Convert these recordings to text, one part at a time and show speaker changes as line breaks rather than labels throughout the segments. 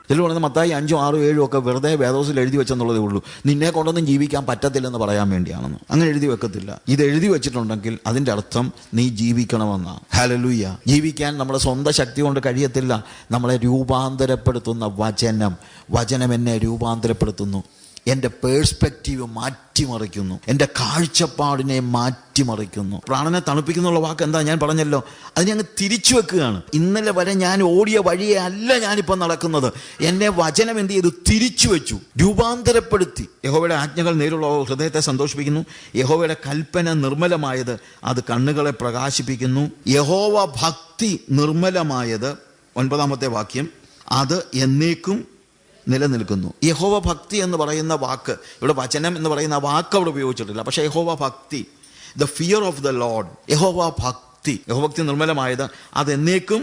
ചിലർ പറയുന്നത് മത്തായി 5, 6, 7 ഒക്കെ വെറുതെ വേദോസിൽ എഴുതി വെച്ചെന്നുള്ളതേ ഉള്ളൂ, നിന്നെ കൊണ്ടൊന്നും ജീവിക്കാൻ പറ്റത്തില്ലെന്ന് പറയാൻ വേണ്ടിയാണെന്ന്. അങ്ങനെ എഴുതി വെക്കത്തില്ല. ഇത് എഴുതി വെച്ചിട്ടുണ്ടെങ്കിൽ അതിൻ്റെ അർത്ഥം നീ ജീവിക്കണമെന്നാണ്. ഹല്ലേലൂയ. ജീവിക്കാൻ നമ്മുടെ സ്വന്തം ശക്തി കൊണ്ട് കഴിയത്തില്ല. നമ്മളെ രൂപാന്തരപ്പെടുത്തുന്ന വചനം എന്നെ രൂപാന്തരപ്പെടുത്തുന്നു. എൻ്റെ പേഴ്സ്പെക്റ്റീവ് മാറ്റിമറിക്കുന്നു, എൻ്റെ കാഴ്ചപ്പാടിനെ മാറ്റിമറിക്കുന്നു. പ്രാണനെ തണുപ്പിക്കുന്നുള്ള വാക്ക് എന്താ? ഞാൻ പറഞ്ഞല്ലോ, അതിനെ അങ്ങ് തിരിച്ചു വെക്കുകയാണ്. ഇന്നലെ വരെ ഞാൻ ഓടിയ വഴിയെ അല്ല ഞാനിപ്പോൾ നടക്കുന്നത്. എന്നെ വചനം എന്ത് ചെയ്തു? തിരിച്ചു വെച്ചു, രൂപാന്തരപ്പെടുത്തി. യഹോവയുടെ ആജ്ഞകൾ നേരുള്ള ഹൃദയത്തെ സന്തോഷിപ്പിക്കുന്നു. യഹോവയുടെ കൽപ്പന നിർമ്മലമായത്, അത് കണ്ണുകളെ പ്രകാശിപ്പിക്കുന്നു. യഹോവ ഭക്തി നിർമ്മലമായത്, 9-ാമത്തെ വാക്യം, അത് എന്നേക്കും നിലനിൽക്കുന്നു. യഹോവ ഭക്തി എന്ന് പറയുന്ന വാക്ക് ഇവിടെ, വചനം എന്ന് പറയുന്ന വാക്ക് അവിടെ ഉപയോഗിച്ചിട്ടില്ല. പക്ഷേ യഹോവ ഭക്തി, the fear of the Lord, യഹോവ ഭക്തി, യഹോഭക്തി നിർമ്മലമായത്, അതെന്നേക്കും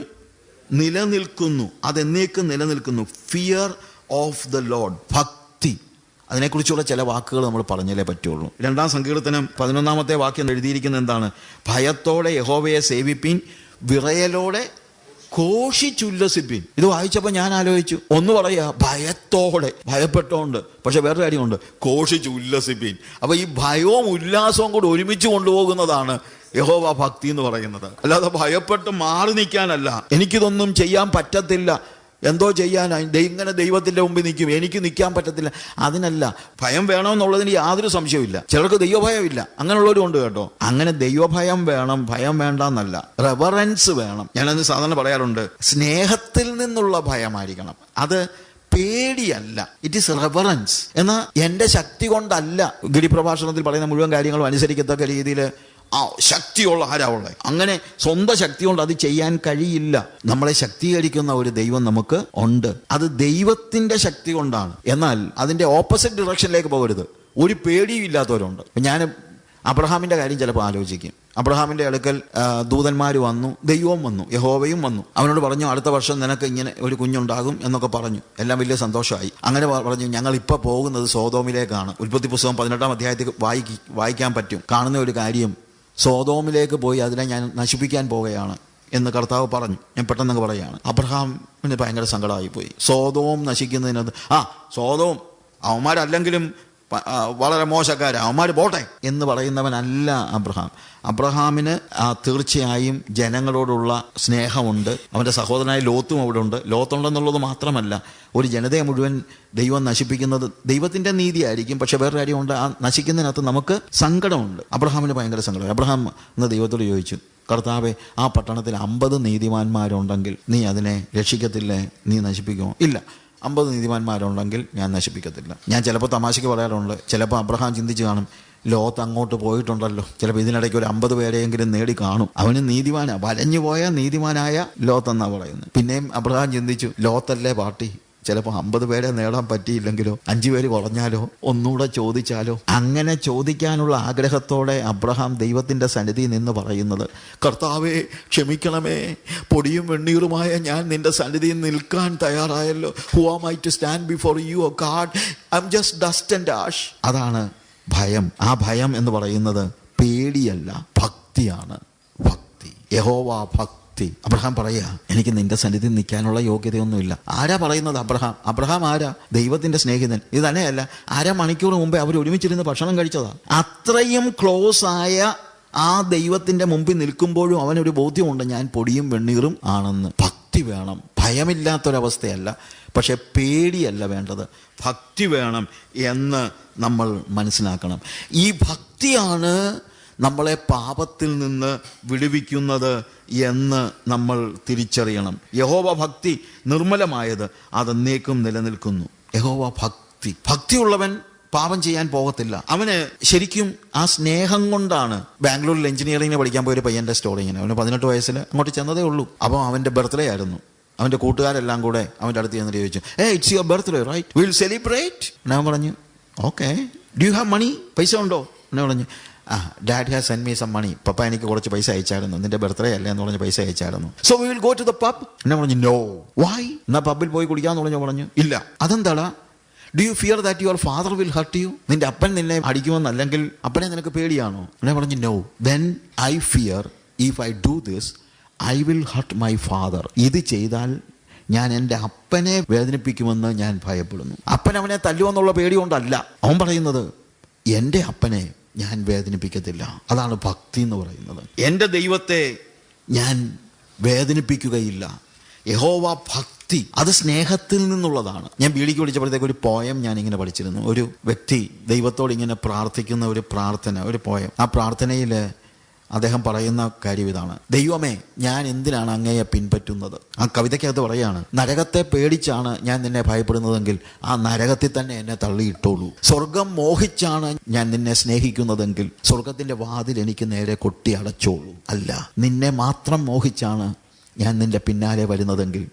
നിലനിൽക്കുന്നു. അതെന്നേക്കും നിലനിൽക്കുന്നു. ഫിയർ ഓഫ് ദ ലോർഡ്, ഭക്തി. അതിനെക്കുറിച്ചുള്ള ചില വാക്കുകൾ നമ്മൾ പറഞ്ഞാലേ പറ്റുള്ളൂ. 2-ാം സങ്കീർത്തനം 11-ാമത്തെ വാക്യം എഴുതിയിരിക്കുന്നത് എന്താണ്? ഭയത്തോടെ യഹോവയെ സേവിപ്പീൻ, വിറയലോടെ ഘോഷിച്ചുല്ലസിപ്പിൻ. ഇത് വായിച്ചപ്പോൾ ഞാൻ ആലോചിച്ചു, ഒന്ന് പറയാ ഭയത്തോടെ, ഭയപ്പെട്ടോണ്ട്. പക്ഷെ വേറൊരു കാര്യമുണ്ട്, ഘോഷിച്ച് ഉല്ലസിപ്പിൻ. അപ്പൊ ഈ ഭയവും ഉല്ലാസവും കൂടെ ഒരുമിച്ച് കൊണ്ടുപോകുന്നതാണ് യഹോവ ഭക്തി എന്ന് പറയുന്നത്. അല്ലാതെ ഭയപ്പെട്ട് മാറി നിൽക്കാനല്ല, എനിക്കിതൊന്നും ചെയ്യാൻ പറ്റത്തില്ല, എന്തോ ചെയ്യാനാ, ഇങ്ങനെ ദൈവത്തിന്റെ മുമ്പിൽ നിൽക്കും, എനിക്ക് നിൽക്കാൻ പറ്റത്തില്ല, അതിനല്ല. ഭയം വേണമെന്നുള്ളതിന് യാതൊരു സംശയമില്ല. ചിലർക്ക് ദൈവഭയമില്ല, അങ്ങനെയുള്ളവരും ഉണ്ട് കേട്ടോ. അങ്ങനെ ദൈവഭയം വേണം, ഭയം വേണ്ടെന്നല്ല, റെവറൻസ് വേണം. ഞാനത് സാധാരണ പറയാറുണ്ട്, സ്നേഹത്തിൽ നിന്നുള്ള ഭയമായിരിക്കണം, അത് പേടിയല്ല. It is reverence. എന്നാൽ എൻ്റെ ശക്തി കൊണ്ടല്ല. ഗിരിപ്രഭാഷണത്തിൽ പറയുന്ന മുഴുവൻ കാര്യങ്ങളും അനുസരിക്കത്തക്ക രീതിയിൽ ശക്തിയുള്ള ആരാവുള്ളത്, അങ്ങനെ സ്വന്തം ശക്തി കൊണ്ട് അത് ചെയ്യാൻ കഴിയില്ല. നമ്മളെ ശക്തീകരിക്കുന്ന ഒരു ദൈവം നമുക്ക് ഉണ്ട്. അത് ദൈവത്തിന്റെ ശക്തി കൊണ്ടാണ്. എന്നാൽ അതിന്റെ ഓപ്പോസിറ്റ് ഡിറക്ഷനിലേക്ക് പോകരുത്. ഒരു പേടിയും ഇല്ലാത്തവരുണ്ട്. ഞാൻ അബ്രഹാമിന്റെ കാര്യം ചിലപ്പോൾ ആലോചിക്കും. അബ്രഹാമിന്റെ അടുക്കൽ ദൂതന്മാർ വന്നു, ദൈവവും വന്നു, യഹോവയും വന്നു. അവനോട് പറഞ്ഞു, അടുത്ത വർഷം നിനക്ക് ഇങ്ങനെ ഒരു കുഞ്ഞുണ്ടാകും എന്നൊക്കെ പറഞ്ഞു. എല്ലാം വലിയ സന്തോഷമായി. അങ്ങനെ പറഞ്ഞു, ഞങ്ങൾ ഇപ്പോൾ പോകുന്നത് സോതോമിലേക്കാണ്. ഉൽപ്പത്തി പുസ്തകം 18-ാം അധ്യായത്തിൽ വായിക്കാൻ പറ്റും. കാണുന്ന ഒരു കാര്യം, സോതോമിലേക്ക് പോയി അതിനെ ഞാൻ നശിപ്പിക്കാൻ പോവുകയാണ് എന്ന് കർത്താവ് പറഞ്ഞു. ഞാൻ പെട്ടെന്നങ്ങ് പറയുകയാണ്. അബ്രഹാമിന് ഭയങ്കര സങ്കടമായിപ്പോയി. സോതോം നശിക്കുന്നതിനകത്ത്, സോതോം അവന്മാരല്ലെങ്കിലും വളരെ മോശക്കാരാ, അവന്മാർ പോട്ടെ എന്ന് പറയുന്നവനല്ല അബ്രഹാം. അബ്രഹാമിന് തീർച്ചയായും ജനങ്ങളോടുള്ള സ്നേഹമുണ്ട്. അവൻ്റെ സഹോദരനായ ലോത്തും അവിടെ ഉണ്ട്. ലോത്തുണ്ടെന്നുള്ളത് മാത്രമല്ല, ഒരു ജനതയെ മുഴുവൻ ദൈവം നശിപ്പിക്കുന്നത് ദൈവത്തിൻ്റെ നീതിയായിരിക്കും. പക്ഷെ വേറൊരു കാര്യമുണ്ട്, ആ നശിക്കുന്നതിനകത്ത് നമുക്ക് സങ്കടമുണ്ട്. അബ്രഹാമിന് ഭയങ്കര സങ്കടം. അബ്രഹാം എന്ന് ദൈവത്തോട് ചോദിച്ചു, കർത്താവേ, ആ പട്ടണത്തിൽ 50 നീതിമാന്മാരുണ്ടെങ്കിൽ നീ അതിനെ രക്ഷിക്കത്തില്ലേ? നീ നശിപ്പിക്കുമോ? ഇല്ല, 50 നീതിമാന്മാരുണ്ടെങ്കിൽ ഞാൻ നശിപ്പിക്കത്തില്ല. ഞാൻ ചിലപ്പോൾ തമാശയ്ക്ക് പറയാറുണ്ട്, ചിലപ്പോൾ അബ്രഹാം ചിന്തിച്ച് കാണും, ലോത്ത് അങ്ങോട്ട് പോയിട്ടുണ്ടല്ലോ, ചിലപ്പോൾ ഇതിനിടയ്ക്ക് ഒരു 50 പേരെയെങ്കിലും നേടി കാണും, അവന് നീതിമാനാ, വലഞ്ഞു പോയ നീതിമാനായ ലോത്ത് എന്നാ പറയുന്നത്. പിന്നെയും അബ്രഹാം ചിന്തിച്ചു, ലോത്തല്ലേ പാർട്ടി, ചിലപ്പോൾ 50 പേരെ നേടാൻ പറ്റിയില്ലെങ്കിലോ, 5 പേര് കുറഞ്ഞാലോ, ഒന്നുകൂടെ ചോദിച്ചാലോ. അങ്ങനെ ചോദിക്കാനുള്ള ആഗ്രഹത്തോടെ അബ്രഹാം ദൈവത്തിന്റെ സന്നിധിയിൽ നിന്ന് പറയുന്നത്, കർത്താവേ ക്ഷമിക്കണമേ, പൊടിയും വെണ്ണീറുമായ ഞാൻ നിന്റെ സന്നിധിയിൽ നിൽക്കാൻ തയ്യാറായല്ലോ. Who am I to stand before you O God, I am just dust and ash. അതാണ് ഭയം. ആ ഭയം എന്ന് പറയുന്നത് പേടിയല്ല, ഭക്തിയാണ്. ഭക്തി, യഹോവ ഭക്തി. അബ്രഹാം പറയാ, എനിക്ക് നിന്റെ സന്നിധി നിൽക്കാനുള്ള യോഗ്യതയൊന്നുമില്ല. ആരാ പറയുന്നത്? അബ്രഹാം ആരാ? ദൈവത്തിന്റെ സ്നേഹിതൻ. ഇത് തന്നെയല്ല, അരമണിക്കൂർ മുമ്പേ അവർ ഒരുമിച്ചിരുന്ന് ഭക്ഷണം കഴിച്ചതാ. അത്രയും ക്ലോസ് ആയ ആ ദൈവത്തിന്റെ മുമ്പിൽ നിൽക്കുമ്പോഴും അവനൊരു ബോധ്യമുണ്ട്, ഞാൻ പൊടിയും വെണ്ണീറും ആണെന്ന്. ഭക്തി വേണം, ഭയമില്ലാത്തൊരവസ്ഥയല്ല. പക്ഷെ പേടിയല്ല വേണ്ടത്, ഭക്തി വേണം എന്ന് നമ്മൾ മനസ്സിലാക്കണം. ഈ ഭക്തിയാണ് നമ്മളെ പാപത്തിൽ നിന്ന് വിടുവിക്കുന്നത് എന്ന് നമ്മൾ തിരിച്ചറിയണം. യഹോവ ഭക്തി നിർമ്മലമായത്, അതെന്നേക്കും നിലനിൽക്കുന്നു. യഹോവ ഭക്തി, ഭക്തിയുള്ളവൻ പാപം ചെയ്യാൻ പോകത്തില്ല. അവന് ശരിക്കും ആ സ്നേഹം കൊണ്ടാണ്. ബാംഗ്ലൂരിൽ എഞ്ചിനീയറിംഗിന് പഠിക്കാൻ പോയൊരു പയ്യൻ്റെ സ്റ്റോറി ഇങ്ങനെ, അവന് 18 വയസ്സിൽ അങ്ങോട്ട് ചെന്നതേ ഉള്ളൂ. അപ്പോൾ അവൻ്റെ ബർത്ത്ഡേ ആയിരുന്നു. അവൻ്റെ കൂട്ടുകാരെല്ലാം കൂടെ അവൻ്റെ അടുത്ത് ചെന്നിട്ട് ചോദിച്ചു, it's your birthday right, will celebrate. ഞാൻ പറഞ്ഞു, okay, do you have money? പൈസ ഉണ്ടോ? എന്നെ പറഞ്ഞു, dad has send me some money. പപ്പ എനിക്ക് കുറച്ച് പൈസ അയച്ചായിരുന്നു, നിന്റെ ബർത്ത്ഡേ അല്ലേ എന്ന് പറഞ്ഞ് പൈസ അയച്ചായിരുന്നു. So we will go to the pub. എന്നെ പറഞ്ഞു, നോ. വൈ? എന്നാ പബ്ബിൽ പോയി കുടിക്കാന്ന് പറഞ്ഞു. ഇല്ല. അതെന്താടാ? Do you fear that your father will hurt you? നിന്റെ അപ്പൻ നിന്നെ അടിക്കുമെന്ന്, അല്ലെങ്കിൽ അപ്പനെ നിനക്ക് പേടിയാണോ? എന്നെ പറഞ്ഞു, no. Then I fear if I do this I will hurt my father. ഇത് ചെയ്താൽ ഞാൻ എൻ്റെ അപ്പനെ വേദനിപ്പിക്കുമെന്ന് ഞാൻ ഭയപ്പെടുന്നു. അപ്പൻ അവനെ തല്ലുമെന്നുള്ള പേടി കൊണ്ടല്ല അവൻ പറയുന്നത്, എൻ്റെ അപ്പനെ ഞാൻ വേദനിപ്പിക്കത്തില്ല. അതാണ് ഭക്തി എന്ന് പറയുന്നത്. എൻ്റെ ദൈവത്തെ ഞാൻ വേദനിപ്പിക്കുകയില്ല. യഹോവ ഭക്തി, അത് സ്നേഹത്തിൽ നിന്നുള്ളതാണ്. ഞാൻ ബീഡിക്ക് വിളിച്ചപ്പോഴത്തേക്ക് ഒരു പോയം ഞാനിങ്ങനെ പഠിച്ചിരുന്നു. ഒരു വ്യക്തി ദൈവത്തോട് ഇങ്ങനെ പ്രാർത്ഥിക്കുന്ന ഒരു പ്രാർത്ഥന, ഒരു പോയം. ആ പ്രാർത്ഥനയിൽ അദ്ദേഹം പറയുന്ന കാര്യം ഇതാണ്: ദൈവമേ, ഞാൻ എന്തിനാണ് അങ്ങയെ പിൻപറ്റുന്നത്? ആ കവിതയ്ക്കകത്ത് പറയാണ്, നരകത്തെ പേടിച്ചാണ് ഞാൻ നിന്നെ ഭയപ്പെടുന്നതെങ്കിൽ ആ നരകത്തിൽ തന്നെ എന്നെ തള്ളിയിട്ടോളൂ. സ്വർഗം മോഹിച്ചാണ് ഞാൻ നിന്നെ സ്നേഹിക്കുന്നതെങ്കിൽ സ്വർഗത്തിന്റെ വാതിൽ എനിക്ക് നേരെ കൊട്ടി അടച്ചോളൂ. അല്ല, നിന്നെ മാത്രം മോഹിച്ചാണ് ഞാൻ നിന്റെ പിന്നാലെ വരുന്നതെങ്കിൽ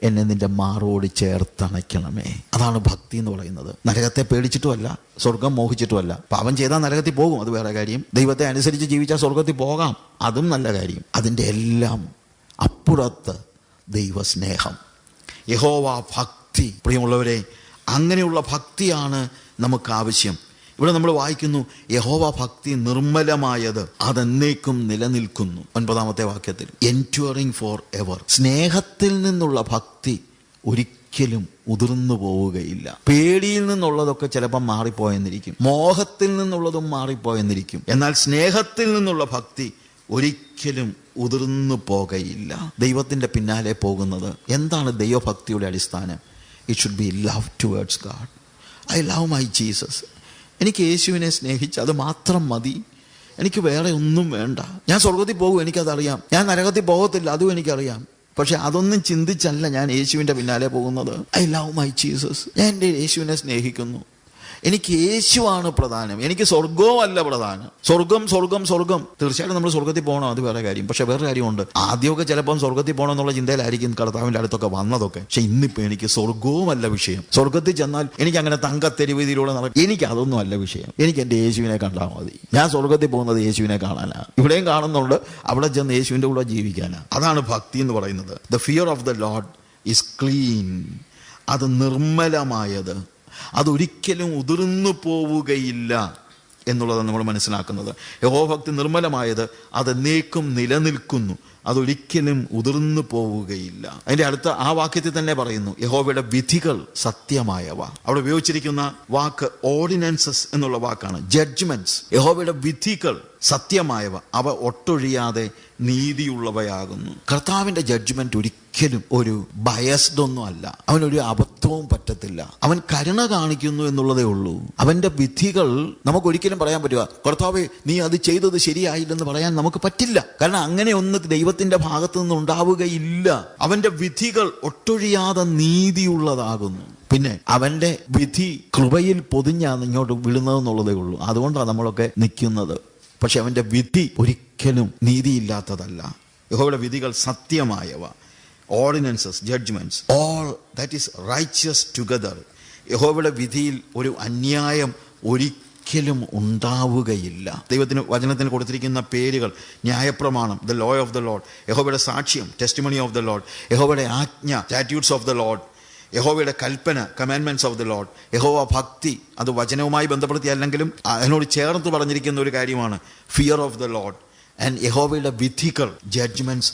എന്നെ നിന്റെ മാറോട് ചേർത്തണയ്ക്കണമേ. അതാണ് ഭക്തി എന്ന് പറയുന്നത്. നരകത്തെ പേടിച്ചിട്ടുമല്ല, സ്വർഗം മോഹിച്ചിട്ടുമല്ല. പാപം ചെയ്താൽ നരകത്തിൽ പോകും, അത് വേറെ കാര്യം. ദൈവത്തെ അനുസരിച്ച് ജീവിച്ചാൽ സ്വർഗത്തിൽ പോകാം, അതും നല്ല കാര്യം. അതിൻ്റെ എല്ലാം അപ്പുറത്ത് ദൈവസ്നേഹം, യഹോവ ഭക്തി. പ്രിയമുള്ളവരെ, അങ്ങനെയുള്ള ഭക്തിയാണ് നമുക്ക് ആവശ്യം. ഇവിടെ നമ്മൾ വായിക്കുന്നു, യഹോവ ഭക്തി നിർമ്മലമായത്, അതെന്നേക്കും നിലനിൽക്കുന്നു. 9-ാമത്തെ വാക്യത്തിൽ, എൻഡ്യൂറിങ് ഫോർ എവർ. സ്നേഹത്തിൽ നിന്നുള്ള ഭക്തി ഒരിക്കലും ഉതിർന്നു പോവുകയില്ല. പേടിയിൽ നിന്നുള്ളതൊക്കെ ചിലപ്പം മാറിപ്പോയെന്നിരിക്കും, മോഹത്തിൽ നിന്നുള്ളതും മാറിപ്പോയെന്നിരിക്കും. എന്നാൽ സ്നേഹത്തിൽ നിന്നുള്ള ഭക്തി ഒരിക്കലും ഉതിർന്നു പോകയില്ല. ദൈവത്തിൻ്റെ പിന്നാലെ പോകുന്നത് എന്താണ് ദൈവഭക്തിയുടെ അടിസ്ഥാനം? It should be love towards God. I love my Jesus. എനിക്ക് യേശുവിനെ സ്നേഹിച്ച് അത് മാത്രം മതി, എനിക്ക് വേറെ ഒന്നും വേണ്ട. ഞാൻ സ്വർഗത്തിൽ പോകും, എനിക്കതറിയാം. ഞാൻ നരകത്തിൽ പോകത്തില്ല, അതും എനിക്കറിയാം. പക്ഷെ അതൊന്നും ചിന്തിച്ചല്ല ഞാൻ യേശുവിൻ്റെ പിന്നാലെ പോകുന്നത്. I love my Jesus. ഞാൻ എൻ്റെ യേശുവിനെ സ്നേഹിക്കുന്നു. എനിക്ക് യേശുവാണ് പ്രധാനം, എനിക്ക് സ്വർഗവും അല്ല പ്രധാനം. സ്വർഗം സ്വർഗം സ്വർഗം. തീർച്ചയായിട്ടും നമ്മൾ സ്വർഗത്തിൽ പോകണം, അത് വേറെ കാര്യം. പക്ഷെ വേറെ കാര്യമുണ്ട്. ആദ്യമൊക്കെ ചിലപ്പം സ്വർഗത്തിൽ പോകണം എന്നുള്ള ചിന്തയിലായിരിക്കും കർത്താവിൻ്റെ അടുത്തൊക്കെ വന്നതൊക്കെ. പക്ഷെ ഇന്നിപ്പോൾ എനിക്ക് സ്വർഗവും അല്ല വിഷയം. സ്വർഗത്തിൽ ചെന്നാൽ എനിക്ക് അങ്ങനെ തങ്കത്തെരുവീതിയിലൂടെ നടക്കും, എനിക്ക് അതൊന്നും അല്ല വിഷയം. എനിക്ക് എൻ്റെ യേശുവിനെ കണ്ടാൽ മതി. ഞാൻ സ്വർഗത്തിൽ പോകുന്നത് യേശുവിനെ കാണാനാണ്. ഇവിടെയും കാണുന്നുണ്ട്, അവിടെ ചെന്ന് യേശുവിൻ്റെ കൂടെ ജീവിക്കാനാണ്. അതാണ് ഭക്തി എന്ന് പറയുന്നത്. The fear of the Lord is clean. അത് നിർമ്മലമായത്, അതൊരിക്കലും ഉതിർന്നു പോവുകയില്ല എന്നുള്ളതാണ് നമ്മൾ മനസ്സിലാക്കുന്നത്. യഹോവഭക്തി നിർമ്മലമായത്, അതെന്നേക്കും നിലനിൽക്കുന്നു, അതൊരിക്കലും ഉതിർന്നു പോവുകയില്ല. അതിൻ്റെ അടുത്ത ആ വാക്യത്തിൽ തന്നെ പറയുന്നു, യഹോവയുടെ വിധികൾ സത്യമായവ. അവിടെ ഉപയോഗിച്ചിരിക്കുന്ന വാക്ക് ഓർഡിനൻസസ് എന്നുള്ള വാക്കാണ്. ജഡ്ജ്മെന്റ്സ്. യഹോവയുടെ വിധികൾ സത്യമായവ, അവ ഒട്ടൊഴിയാതെ നീതിയുള്ളവയാകുന്നു. കർത്താവിൻ്റെ ജഡ്ജ്മെന്റ് ഒരിക്കലും ഒരു ബയസ്ഡ് ഒന്നും അല്ല. അവനൊരു അബദ്ധവും പറ്റത്തില്ല. അവൻ കരുണ കാണിക്കുന്നു എന്നുള്ളതേ ഉള്ളൂ. അവൻ്റെ വിധികൾ നമുക്കൊരിക്കലും പറയാൻ പറ്റുക, കർത്താവേ നീ അത് ചെയ്തത് ശരിയായില്ലെന്ന് പറയാൻ നമുക്ക് പറ്റില്ല. കാരണം അങ്ങനെ ഒന്ന് ദൈവത്തിന്റെ ഭാഗത്തു നിന്ന് ഉണ്ടാവുകയില്ല. അവൻ്റെ വിധികൾ ഒട്ടൊഴിയാതെ നീതിയുള്ളതാകുന്നു. പിന്നെ അവൻ്റെ വിധി കൃപയിൽ പൊതിഞ്ഞാണ് ഇങ്ങോട്ട് വിടുന്നതെന്നുള്ളതേ ഉള്ളൂ. അതുകൊണ്ടാണ് നമ്മളൊക്കെ നിൽക്കുന്നത്. പക്ഷെ അവൻ്റെ വിധി ഒരിക്കലും നീതിയില്ലാത്തതല്ല. യഹോവയുടെ വിധികൾ സത്യമായവ. Ordinances, judgments, all that is righteous together. യഹോവയുടെ വിധിയിൽ ഒരു അന്യായം ഒരിക്കലും ഉണ്ടാവുകയില്ല. ദൈവത്തിന് വചനത്തിന് കൊടുത്തിരിക്കുന്ന പേരുകൾ: ന്യായപ്രമാണം, the law of the Lord; യഹോവയുടെ സാക്ഷ്യം, ടെസ്റ്റിമണി ഓഫ് ദ ലോർഡ്; യഹോവയുടെ ആജ്ഞ, സ്റ്റാറ്റ്യൂട്ട്സ് ഓഫ് ദ ലോർഡ്; യഹോവയുടെ കൽപ്പന, കമാൻഡ്മെന്റ്സ് ഓഫ് ദ ലോർഡ്. യഹോവ ഭക്തി, അത് വചനവുമായി ബന്ധപ്പെടുത്തി അല്ലെങ്കിലും അതിനോട് ചേർത്ത് പറഞ്ഞിരിക്കുന്ന ഒരു കാര്യമാണ് fear of the Lord. And യഹോവയുടെ വിധികൾ, ജഡ്ജ്മെന്റ്സ്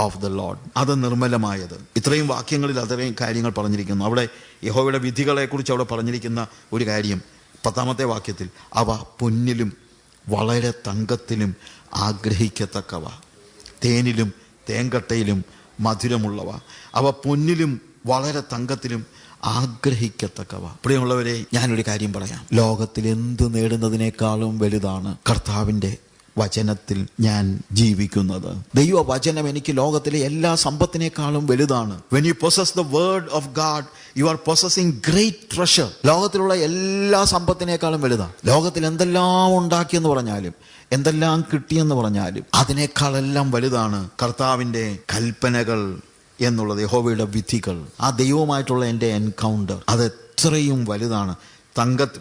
ഓഫ് ദ ലോർഡ്, അത് നിർമ്മലമായത്. ഇത്രയും വാക്യങ്ങളിൽ അത്രയും കാര്യങ്ങൾ പറഞ്ഞിരിക്കുന്നു. അവിടെ യഹോവയുടെ വിധികളെ കുറിച്ച് അവിടെ പറഞ്ഞിരിക്കുന്ന ഒരു കാര്യം 10-ാമത്തെ വാക്യത്തിൽ, അവ പൊന്നിലും വളരെ തങ്കത്തിലും ആഗ്രഹിക്കത്തക്കവ, തേനിലും തേങ്കട്ടയിലും മധുരമുള്ളവ. അവ പൊന്നിലും വളരെ തങ്കത്തിലും ആഗ്രഹിക്കത്തക്കവ. പ്രിയമുള്ളവരെ, ഞാനൊരു കാര്യം പറയാം. ലോകത്തിൽ എന്ത് നേടുന്നതിനേക്കാളും വലുതാണ് കർത്താവിൻ്റെ വചനത്തിൽ ഞാൻ ജീവിക്കുന്നത്. ദൈവവചനം എനിക്ക് ലോകത്തിലെ എല്ലാ സമ്പത്തിനേക്കാളും വലുതാണ്. When you possess the word of God, you are possessing great treasure. ലോകത്തിലുള്ള എല്ലാ സമ്പത്തിനേക്കാളും വലുതാണ്. ലോകത്തിൽ എന്തെല്ലാം ഉണ്ടാക്കിയെന്ന് പറഞ്ഞാലും എന്തെല്ലാം കിട്ടിയെന്ന് പറഞ്ഞാലും അതിനേക്കാളെല്ലാം വലുതാണ് കർത്താവിൻ്റെ കൽപ്പനകൾ എന്നുള്ളത്, യഹോവയുടെ വിധികൾ. ആ ദൈവവുമായിട്ടുള്ള എൻ്റെ എൻകൗണ്ടർ അത് എത്രയും വലുതാണ്.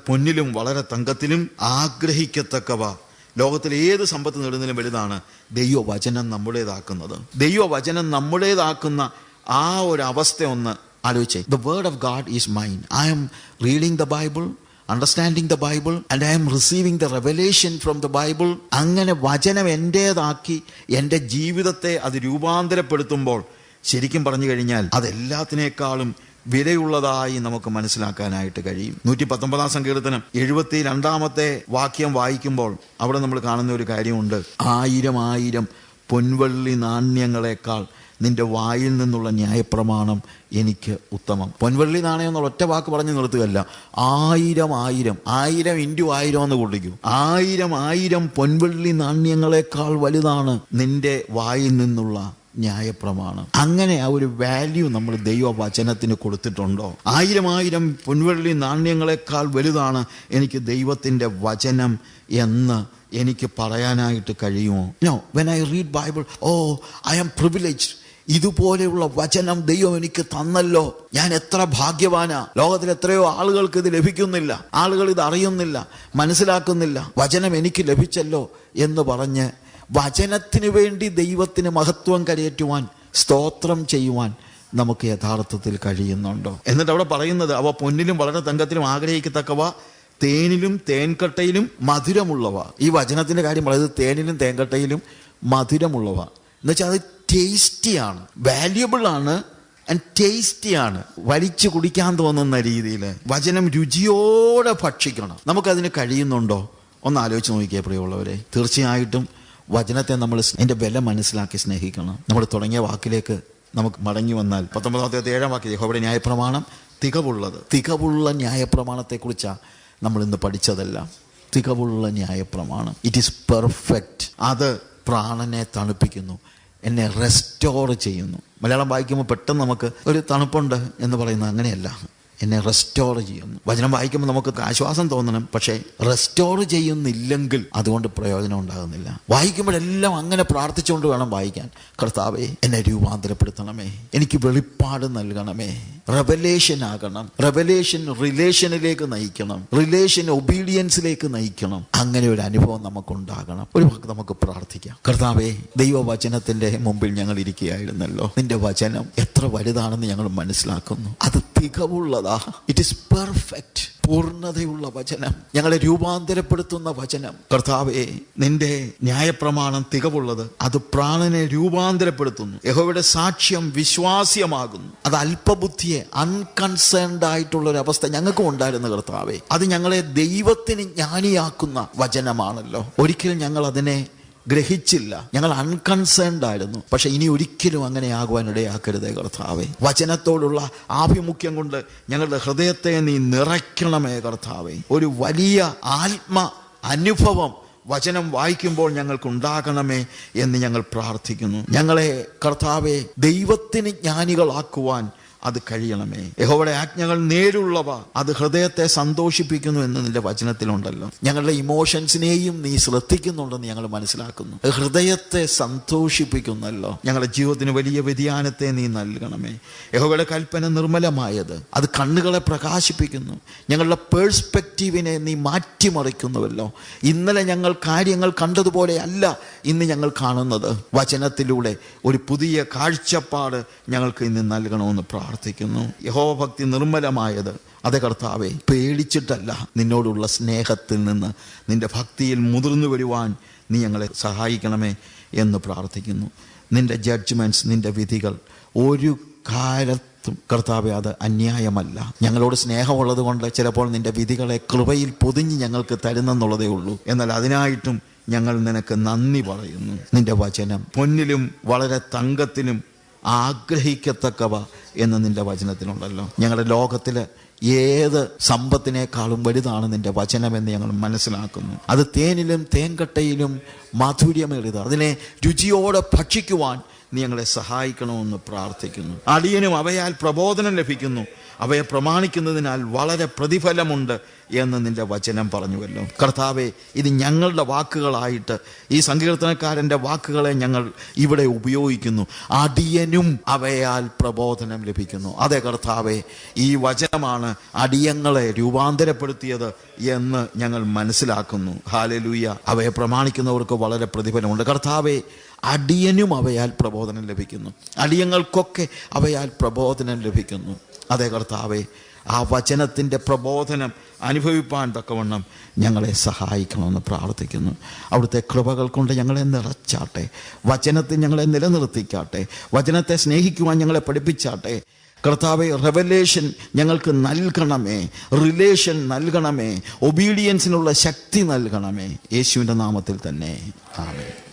പൊന്നിലും വളരെ തങ്കത്തിലും ആഗ്രഹിക്കത്തക്കവ. ലോകത്തിലെ ഏത് സമ്പത്ത് നേടുന്നതിലും വലുതാണ് ദൈവവചനം നമ്മുടേതാക്കുന്നത്. ദൈവവചനം നമ്മുടേതാക്കുന്ന ആ ഒരു അവസ്ഥ ഒന്ന് ആലോചിച്ചേ. The word of God is mine. I am reading the Bible, understanding the Bible, and I am receiving the revelation from the Bible. അങ്ങനെ വചനം എൻ്റേതാക്കി എൻ്റെ ജീവിതത്തെ അത് രൂപാന്തരപ്പെടുത്തുമ്പോൾ ശരിക്കും പറഞ്ഞു കഴിഞ്ഞാൽ അതെല്ലാത്തിനേക്കാളും വിലയുള്ളതായി നമുക്ക് മനസ്സിലാക്കാനായിട്ട് കഴിയും. 119 സങ്കീർത്തനം 72 വാക്യം വായിക്കുമ്പോൾ അവിടെ നമ്മൾ കാണുന്ന ഒരു കാര്യമുണ്ട്. 1000 പൊൻവെള്ളി നാണ്യങ്ങളെക്കാൾ നിന്റെ വായിൽ നിന്നുള്ള ന്യായപ്രമാണം എനിക്ക് ഉത്തമം. പൊൻവെള്ളി നാണയം എന്നുള്ള ഒറ്റ വാക്ക് പറഞ്ഞു നിർത്തുകയല്ല, 1000 ഇൻറ്റു 1000 എന്ന് കൂട്ടിക്കൂ. 1000 പൊൻവെള്ളി നാണ്യങ്ങളെക്കാൾ വലുതാണ് നിന്റെ വായിൽ നിന്നുള്ള ന്യായപ്രമാണം. അങ്ങനെ ആ ഒരു വാല്യൂ നമ്മൾ ദൈവവചനത്തിന് കൊടുത്തിട്ടുണ്ടോ? 1000 പൊൻവെള്ളി നാണ്യങ്ങളെക്കാൾ വലുതാണ് എനിക്ക് ദൈവത്തിൻ്റെ വചനം എന്ന് എനിക്ക് പറയാനായിട്ട് കഴിയുമോ? No. When I read Bible, I am privileged. ഇതുപോലെയുള്ള വചനം ദൈവം എനിക്ക് തന്നല്ലോ, ഞാൻ എത്ര ഭാഗ്യവാനാ. ലോകത്തിൽ എത്രയോ ആളുകൾക്ക് ഇത് ലഭിക്കുന്നില്ല, ആളുകൾ ഇത് അറിയുന്നില്ല, മനസ്സിലാക്കുന്നില്ല. വചനം എനിക്ക് ലഭിച്ചല്ലോ എന്ന് പറഞ്ഞ് വചനത്തിന് വേണ്ടി ദൈവത്തിന് മഹത്വം കരയേറ്റുവാൻ, സ്തോത്രം ചെയ്യുവാൻ നമുക്ക് യഥാർത്ഥത്തിൽ കഴിയുന്നുണ്ടോ? എന്നിട്ട് അവിടെ പറയുന്നത്, അവ പൊന്നിലും വളരെ തങ്കത്തിലും ആഗ്രഹിക്കത്തക്കവ, തേനിലും തേൻകട്ടയിലും മധുരമുള്ളവ. ഈ വചനത്തിന്റെ കാര്യം പറയുന്നത് തേനിലും തേൻകട്ടയിലും മധുരമുള്ളവ എന്ന് വെച്ചാൽ അത് ടേസ്റ്റിയാണ്, വാല്യുബിൾ ആണ് ആൻഡ് ടേസ്റ്റിയാണ്. വലിച്ചു കുടിക്കാൻ തോന്നുന്ന രീതിയിൽ വചനം രുചിയോടെ ഭക്ഷിക്കണം. നമുക്കതിന് കഴിയുന്നുണ്ടോ? ഒന്ന് ആലോചിച്ച് നോക്കിയേ പ്രിയമുള്ളവരെ. തീർച്ചയായിട്ടും വചനത്തെ നമ്മൾ അതിൻ്റെ വില മനസ്സിലാക്കി സ്നേഹിക്കണം. നമ്മൾ തുടങ്ങിയ വാക്കിലേക്ക് നമുക്ക് മടങ്ങി വന്നാൽ 19-7 വാക്യം, യഹോവയുടെ ന്യായപ്രമാണം തികവുള്ള ന്യായപ്രമാണത്തെക്കുറിച്ചാണ് നമ്മൾ ഇന്ന് പഠിച്ചതെല്ലാം. തികവുള്ള ന്യായപ്രമാണം, ഇറ്റ് ഈസ് പെർഫെക്റ്റ്. അത് പ്രാണനെ തണുപ്പിക്കുന്നു, എന്നെ റെസ്റ്റോർ ചെയ്യുന്നു. മലയാളം വായിക്കുമ്പോൾ പെട്ടെന്ന് നമുക്ക് ഒരു തണുപ്പുണ്ട് എന്ന് പറയുന്നത് അങ്ങനെയല്ല, എന്നെ റെസ്റ്റോർ ചെയ്യുന്നു. വചനം വായിക്കുമ്പോൾ നമുക്ക് ആശ്വാസം തോന്നണം, പക്ഷേ റെസ്റ്റോർ ചെയ്യുന്നില്ലെങ്കിൽ അതുകൊണ്ട് പ്രയോജനം ഉണ്ടാകുന്നില്ല. വായിക്കുമ്പോഴെല്ലാം അങ്ങനെ പ്രാർത്ഥിച്ചുകൊണ്ട് വേണം വായിക്കാൻ. കർത്താവേ, എന്നെ രൂപാന്തരപ്പെടുത്തണമേ, എനിക്ക് വെളിപ്പാട് നൽകണമേ, റെവലേഷൻ ആകണം, റെവലേഷൻ റിലേഷനിലേക്ക് നയിക്കണം, റിലേഷൻ ഒബീഡിയൻസിലേക്ക് നയിക്കണം. അങ്ങനെ ഒരു അനുഭവം നമുക്കുണ്ടാകണം. ഒരു വാക്ക് നമുക്ക് പ്രാർത്ഥിക്കാം. കർത്താവേ, ദൈവവചനത്തിന്റെ മുമ്പിൽ ഞങ്ങൾ ഇരിക്കുകയായിരുന്നല്ലോ. നിന്റെ വചനം എത്ര വലുതാണെന്ന് ഞങ്ങൾ മനസ്സിലാക്കുന്നു. അത് തികവുള്ളതാ, ഇറ്റ് ഈസ് പെർഫെക്റ്റ്. പൂർണ്ണതയുള്ള വചനം, ഞങ്ങളെ രൂപാന്തരപ്പെടുത്തുന്ന വചനം. കർത്താവേ, നിന്റെ ന്യായപ്രമാണം തികവുള്ളത്, അത് പ്രാണനെ രൂപാന്തരപ്പെടുത്തുന്നു. യഹോവയുടെ സാക്ഷ്യം വിശ്വാസ്യമാകുന്നു. അത് അല്പബുദ്ധിയെ, അൺകൺസേൺഡ് ആയിട്ടുള്ള ഒരു അവസ്ഥ ഞങ്ങൾക്കും ഉണ്ടായിരുന്നു കർത്താവേ. അത് ഞങ്ങളെ ദൈവത്തിന് ജ്ഞാനിയാക്കുന്ന വചനമാണല്ലോ. ഒരിക്കലും ഞങ്ങൾ അതിനെ ഗ്രഹിച്ചില്ല, ഞങ്ങൾ അൺകൺസേൺഡ് ആയിരുന്നു. പക്ഷെ ഇനി ഒരിക്കലും അങ്ങനെ ആകുവാൻ ഇടയാക്കരുതേ കർത്താവേ. വചനത്തോടുള്ള ആഭിമുഖ്യം കൊണ്ട് ഞങ്ങളുടെ ഹൃദയത്തെ നീ നിറയ്ക്കണമേ കർത്താവേ. ഒരു വലിയ അനുഭവം വചനം വായിക്കുമ്പോൾ ഞങ്ങൾക്കുണ്ടാകണമേ എന്ന് ഞങ്ങൾ പ്രാർത്ഥിക്കുന്നു. ഞങ്ങളെ കർത്താവേ ദൈവത്തിന് ജ്ഞാനികളാക്കുവാൻ അത് കഴിയണമേ. യഹോവയുടെ ആജ്ഞകൾ നേരുള്ളവ, അത് ഹൃദയത്തെ സന്തോഷിപ്പിക്കുന്നു എന്ന് നിന്റെ വചനത്തിലുണ്ടല്ലോ. ഞങ്ങളുടെ ഇമോഷൻസിനെയും നീ ശ്രദ്ധിക്കുന്നുണ്ടെന്ന് ഞങ്ങൾ മനസ്സിലാക്കുന്നു. ഹൃദയത്തെ സന്തോഷിപ്പിക്കുന്നല്ലോ. ഞങ്ങളുടെ ജീവിതത്തിന് വലിയ വ്യതിയാനത്തെ നീ നൽകണമേ. യഹോവയുടെ കൽപ്പന നിർമ്മലമായത്, അത് കണ്ണുകളെ പ്രകാശിപ്പിക്കുന്നു. ഞങ്ങളുടെ പേഴ്സ്പെക്റ്റീവിനെ നീ മാറ്റിമറിക്കുന്നുവല്ലോ. ഇന്നലെ ഞങ്ങൾ കാര്യങ്ങൾ കണ്ടതുപോലെ അല്ല ഇന്ന് ഞങ്ങൾ കാണുന്നത്. വചനത്തിലൂടെ ഒരു പുതിയ കാഴ്ചപ്പാട് ഞങ്ങൾക്ക് ഇന്ന് നൽകണമെന്ന് പ്രാർത്ഥിക്കുന്നു. യഹോവഭക്തി നിർമ്മലമായത്, അതേ കർത്താവേ, പേടിച്ചിട്ടല്ല, നിന്നോടുള്ള സ്നേഹത്തിൽ നിന്ന് നിന്റെ ഭക്തിയിൽ മുതിർന്നു വരുവാൻ നീ ഞങ്ങളെ സഹായിക്കണമേ എന്ന് പ്രാർത്ഥിക്കുന്നു. നിന്റെ ജഡ്ജ്മെൻറ്റ്സ്, നിന്റെ വിധികൾ ഒരു കാലത്തും കർത്താവേ അത് അന്യായമല്ല. ഞങ്ങളോട് സ്നേഹമുള്ളത് കൊണ്ട് ചിലപ്പോൾ നിന്റെ വിധികളെ കൃപയിൽ പൊതിഞ്ഞ് ഞങ്ങൾക്ക് തരുന്നെന്നുള്ളതേ ഉള്ളൂ. എന്നാൽ അതിനായിട്ടും ഞങ്ങൾ നിനക്ക് നന്ദി പറയുന്നു. നിന്റെ വചനം പൊന്നിലും വളരെ തങ്കത്തിലും ആഗ്രഹിക്കത്തക്കവ എന്ന് നിന്റെ വചനത്തിലുണ്ടല്ലോ. ഞങ്ങളുടെ ലോകത്തില് ഏത് സമ്പത്തിനേക്കാളും വലുതാണ് നിന്റെ വചനമെന്ന് ഞങ്ങൾ മനസ്സിലാക്കുന്നു. അത് തേനിലും തേൻകട്ടയിലും മാധുര്യമേറിയത്, അതിനെ രുചിയോടെ ഭക്ഷിക്കുവാൻ നീ ഞങ്ങളെ സഹായിക്കണമെന്ന് പ്രാർത്ഥിക്കുന്നു. അടിയനും അവയാൽ പ്രബോധനം ലഭിക്കുന്നു, അവയെ പ്രമാണിക്കുന്നതിനാൽ വളരെ പ്രതിഫലമുണ്ട് എന്ന് നിന്റെ വചനം പറഞ്ഞുവല്ലോ. കർത്താവെ, ഇത് ഞങ്ങളുടെ വാക്കുകളായിട്ട് ഈ സങ്കീർത്തനക്കാരൻ്റെ വാക്കുകളെ ഞങ്ങൾ ഇവിടെ ഉപയോഗിക്കുന്നു. അടിയനും അവയാൽ പ്രബോധനം ലഭിക്കുന്നു. അതെ കർത്താവെ, ഈ വചനമാണ് അടിയങ്ങളെ രൂപാന്തരപ്പെടുത്തിയത് എന്ന് ഞങ്ങൾ മനസ്സിലാക്കുന്നു. ഹല്ലേലൂയ. അവയെ പ്രമാണിക്കുന്നവർക്ക് വളരെ പ്രതിഫലമുണ്ട്. കർത്താവെ, അടിയനും അവയാൽ പ്രബോധനം ലഭിക്കുന്നു. അടിയങ്ങൾക്കൊക്കെ അവയാൽ പ്രബോധനം ലഭിക്കുന്നു. അതേ കർത്താവെ, ആ വചനത്തിൻ്റെ പ്രബോധനം അനുഭവിപ്പാൻ തക്കവണ്ണം ഞങ്ങളെ സഹായിക്കണമെന്ന് പ്രാർത്ഥിക്കുന്നു. അവിടുത്തെ കൃപകൾ കൊണ്ട് ഞങ്ങളെ നിറച്ചാട്ടെ. വചനത്തിൽ ഞങ്ങളെ നിലനിർത്തിക്കാട്ടെ. വചനത്തെ സ്നേഹിക്കുവാൻ ഞങ്ങളെ പഠിപ്പിച്ചാട്ടെ. കർത്താവെ, റെവലേഷൻ ഞങ്ങൾക്ക് നൽകണമേ, റിലേഷൻ നൽകണമേ, ഒബീഡിയൻസിനുള്ള ശക്തി നൽകണമേ. യേശുവിൻ്റെ നാമത്തിൽ തന്നെ ആമേൻ.